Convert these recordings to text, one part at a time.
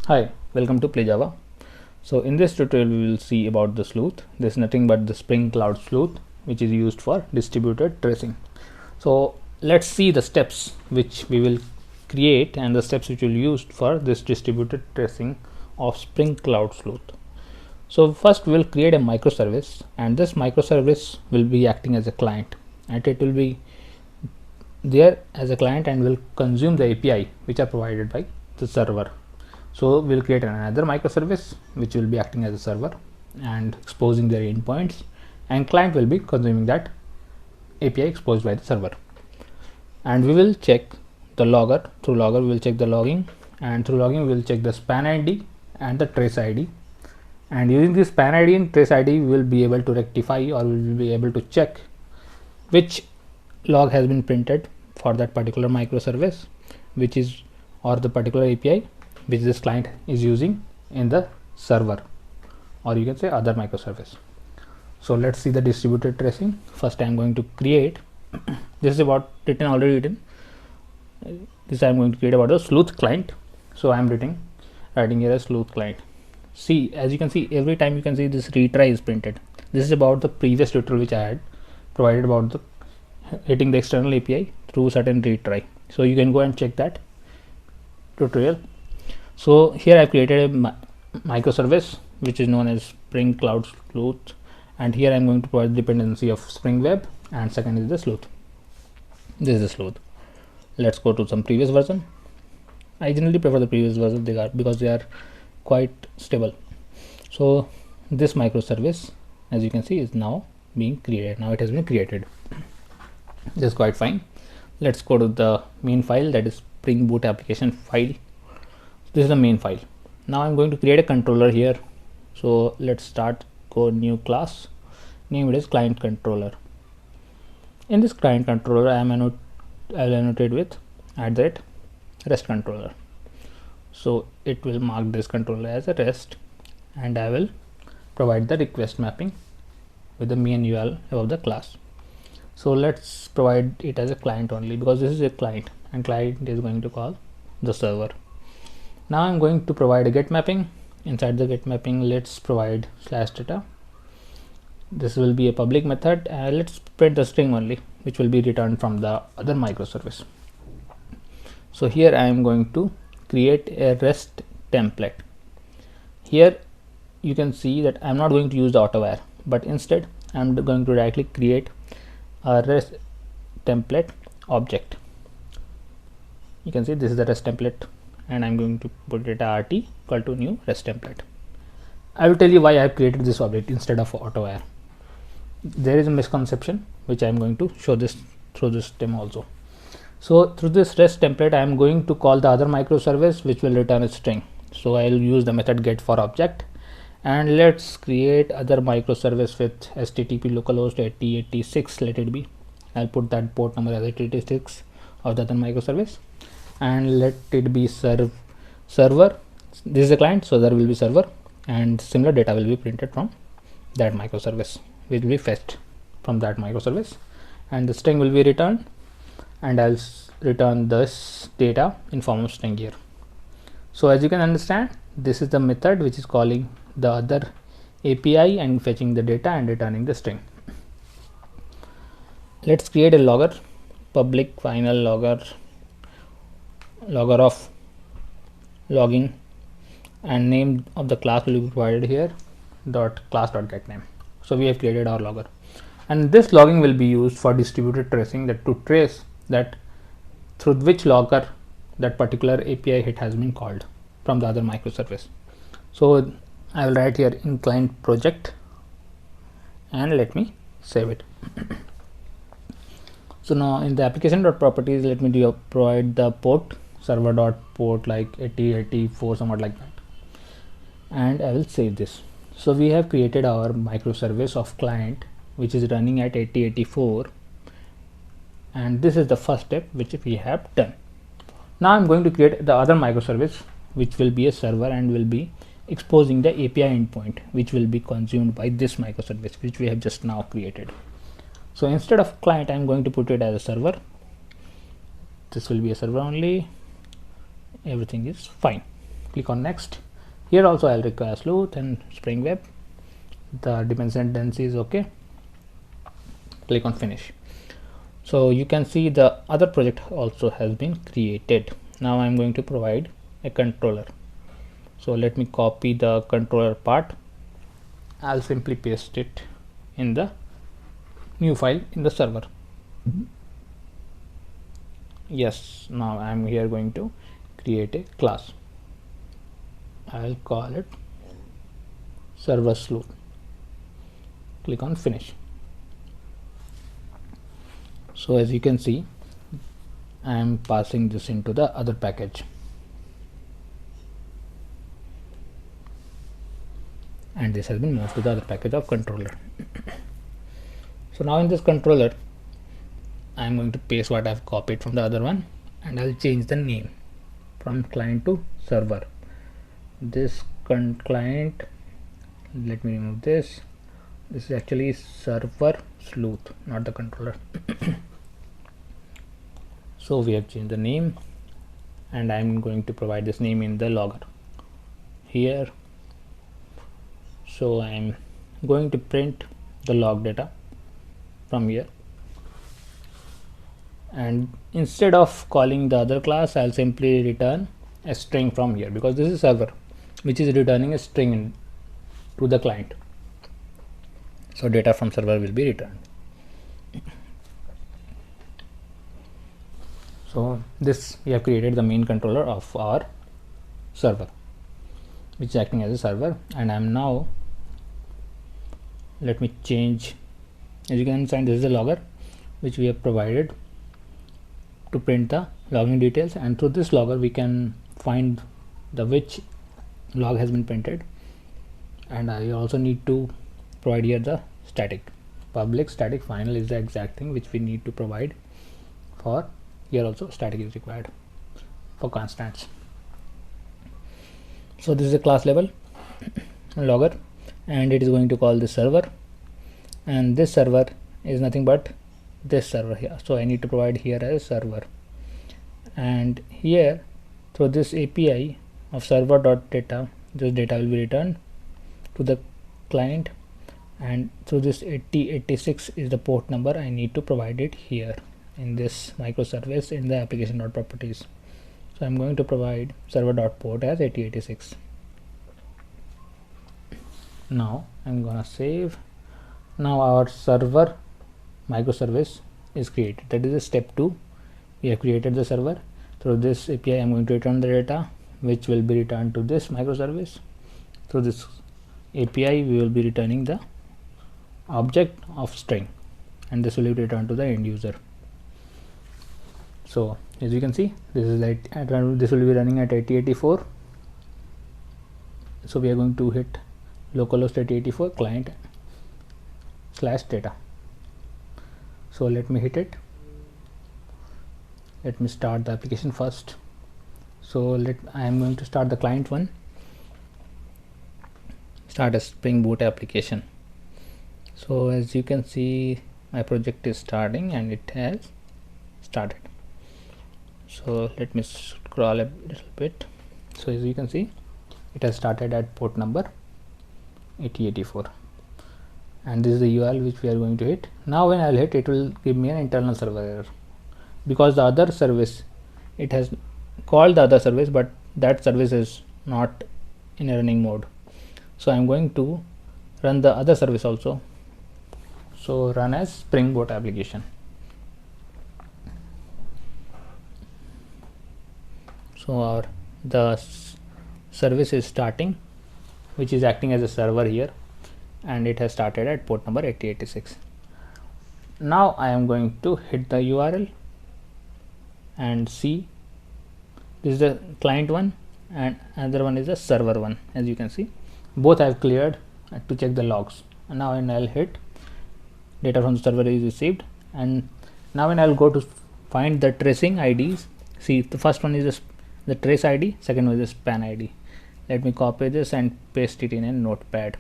Hi, welcome to Play Java. So in this tutorial we will see about the sleuth. This is nothing but the Spring Cloud sleuth, which is used for distributed tracing. So let's see the steps which we will create and the steps which we'll use for this distributed tracing of Spring Cloud sleuth. So first we will create a microservice, and this microservice will be acting as a client, and it will be there as a client and will consume the API which are provided by the server. So we'll create another microservice which will be acting as a server and exposing their endpoints, and client will be consuming that API exposed by the server. And we will check the logger. Through logger we will check the logging, and through logging we will check the span ID and the trace ID. And using this span ID and trace ID we will be able to rectify, or we will be able to check which log has been printed for that particular microservice, which is, or the particular API which this client is using in the server, or you can say other microservice. So let's see the distributed tracing. First I am going to create this is about already written. This I am going to create about the sleuth client. So I am writing here a sleuth client. See, as you can see, every time you can see this retry is printed. This is about the previous tutorial which I had provided about the hitting the external API through certain retry. So you can go and check that tutorial. So here I created a microservice which is known as Spring Cloud Sleuth, and here I am going to provide dependency of Spring Web, and second is the sleuth. This is the sleuth. Let's go to some previous version. I generally prefer the previous version because they are quite stable. So this microservice, as you can see, is now being created. Now it has been created. This is quite fine. Let's go to the main file, that is Spring Boot application file. This is the main file. Now I'm going to create a controller here. So let's start, go new class, name it as client controller. In this client controller I will annotate with @REST controller. So it will mark this controller as a REST, and I will provide the request mapping with the main URL above the class. So let's provide it as a client only, because this is a client and client is going to call the server. Now I'm going to provide a get mapping. Inside the get mapping, let's provide /data. This will be a public method. Let's print the string only, which will be returned from the other microservice. So here I am going to create a REST template. Here you can see that I'm not going to use the AutoWire, but instead I'm going to directly create a REST template object. You can see this is the REST template, and I'm going to put it rt equal to new REST template. I will tell you why I have created this object instead of AutoWire. There is a misconception which I am going to show this through this demo also. So through this REST template I am going to call the other microservice which will return a string. So I will use the method get for object, and let's create other microservice with http localhost 8086. Let it be, I'll put that port number as 8086 of the other microservice, and let it be server. This is a client, so there will be server, and similar data will be printed from that microservice, which will be fetched from that microservice, and the string will be returned, and I'll return this data in form of string here. So as you can understand, this is the method which is calling the other API and fetching the data and returning the string. Let's create a logger, public final logger of logging, and name of the class will be provided here, class.getName. name. So we have created our logger, and this logging will be used for distributed tracing, that to trace that through which logger that particular API hit has been called from the other microservice. So I will write here in client project, and let me save it. So now in the application.properties, let me provide the port, server.port like 8084, somewhat like that, and I will save this. So we have created our microservice of client which is running at 8084, and this is the first step which we have done. Now I'm going to create the other microservice which will be a server and will be exposing the API endpoint which will be consumed by this microservice which we have just now created. So instead of client I'm going to put it as a server. This will be a server only. Everything is fine. Click on next. Here also I'll require sleuth and Spring Web. The dependency is okay. Click on finish. So you can see the other project also has been created. Now I'm going to provide a controller. So let me copy the controller part. I'll simply paste it in the new file in the server. Yes, now I'm here going to create a class. I'll call it server sleuth. Click on finish. So as you can see, I am passing this into the other package, and this has been moved to the other package of controller. So now in this controller, I am going to paste what I have copied from the other one, and I'll change the name from client to server. This client, let me remove this. This is actually server sleuth, not the controller. So we have changed the name, and I'm going to provide this name in the logger here. So I'm going to print the log data from here, and instead of calling the other class, I'll simply return a string from here, because this is server which is returning a string to the client. So data from server will be returned. So this, we have created the main controller of our server, which is acting as a server. And I'm now, let me change, as you can see, this is the logger which we have provided to print the logging details, and through this logger we can find the which log has been printed. And I also need to provide here the static, public static final is the exact thing which we need to provide for. Here also static is required for constants. So this is a class level logger, and it is going to call this server, and this server is nothing but this server here. So I need to provide here as a server, and here through this API of server.data, this data will be returned to the client, and through this 8086 is the port number. I need to provide it here in this microservice in the application.properties. So I'm going to provide server.port as 8086. Now I'm gonna save. Now our server microservice is created. That is a step 2. We have created the server. Through this API I'm going to return the data, which will be returned to this microservice. Through this API we will be returning the object of string, and this will be returned to the end user. So as you can see, this is like this will be running at 8084. So we are going to hit localhost 8084 client /data. So let me hit it. Let me start the application first. So I am going to start the client one. Start a Spring Boot application. So as you can see, my project is starting and it has started. So let me scroll a little bit. So as you can see, it has started at port number 8084, and this is the URL which we are going to hit. Now when I'll hit, it will give me an internal server error, because the other service, it has called the other service, but that service is not in a running mode. So I'm going to run the other service also. So run as Spring Boot application. So the service is starting, which is acting as a server here, and it has started at port number 8086. Now I am going to hit the URL and see, this is the client one and another one is the server one. As you can see, both I have cleared to check the logs. And now when I'll hit, data from the server is received, and now when I'll go to find the tracing IDs, see the first one is the trace ID, second one is the span ID. Let me copy this and paste it in a notepad.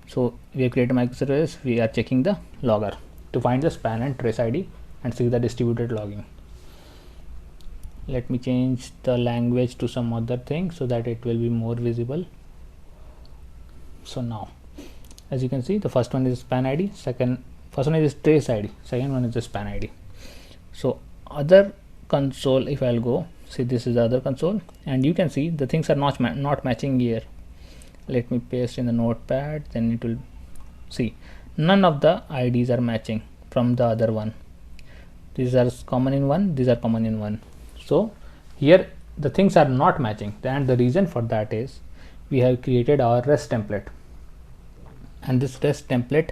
So we have created a microservice. We are checking the logger to find the span and trace ID and see the distributed logging. let me change the language to some other thing so that it will be more visible. So now as you can see, the first one is span ID, first one is trace ID, second one is the span ID. So other console, if I'll go, see this is the other console, and you can see the things are not matching here. Let me paste in the notepad, then it will see none of the IDs are matching from the other one. These are common in one, these are common in one. So here the things are not matching, and the reason for that is we have created our REST template, and this REST template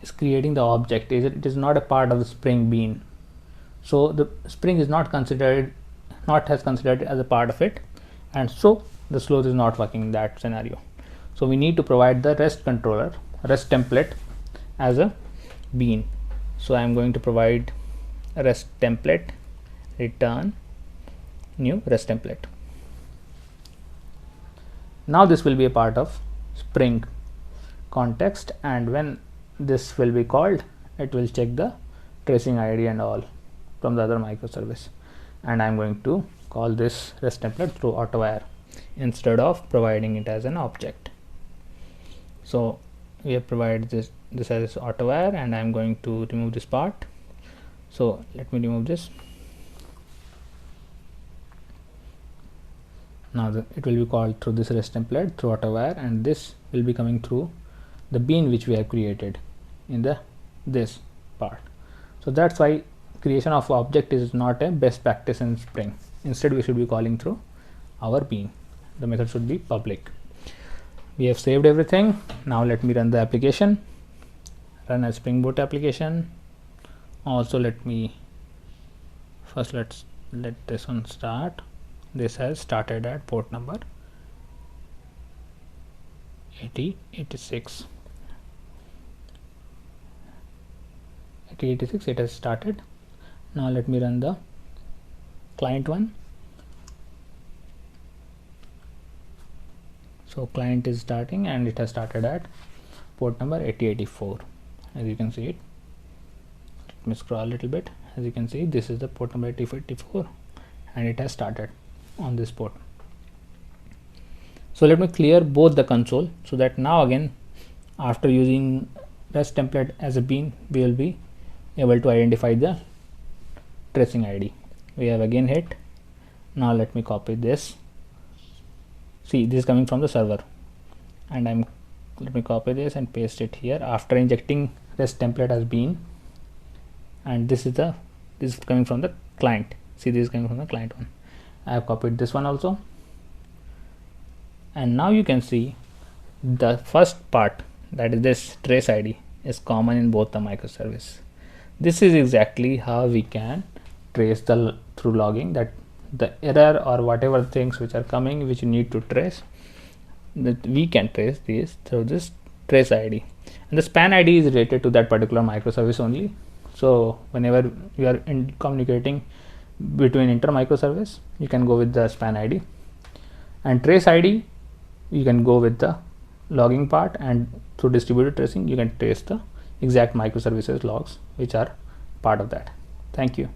is creating the object. It is not a part of the Spring Bean. So the Spring is not considered as a part of it, and so the Sloth is not working in that scenario. So we need to provide the REST controller, REST template as a bean. So I'm going to provide a REST template, return new REST template. Now this will be a part of Spring context, and when this will be called, it will check the tracing ID and all from the other microservice, and I'm going to call this REST template through AutoWire instead of providing it as an object. So we have provided this as AutoWire, and I'm going to remove this part. So let me remove this. Now it will be called through this REST template through AutoWire, and this will be coming through the bean which we have created in this part. So that's why creation of object is not a best practice in Spring. Instead we should be calling through our bean. The method should be public. We have saved everything. Now let me run the application, run a Spring Boot application. Also let this one start. This has started at port number 8086. It has started. Now let me run the client one. So client is starting, and it has started at port number 8084. As you can see it, let me scroll a little bit. As you can see, this is the port number 8084, and it has started on this port. So let me clear both the console, so that now again, after using REST template as a bean, we will be able to identify the tracing ID. We have again hit. Now let me copy this. See, this is coming from the server, and let me copy this and paste it here after injecting REST template as bean, and this is coming from the client. See, this is coming from the client one. I have copied this one also, and now you can see the first part, that is this trace ID, is common in both the microservice. This is exactly how we can trace through logging, that the error or whatever things which are coming which you need to trace, that we can trace these through this trace ID, and the span ID is related to that particular microservice only. So whenever you are communicating between inter microservice, you can go with the span ID, and trace ID you can go with the logging part, and through distributed tracing you can trace the exact microservices logs which are part of that. Thank you.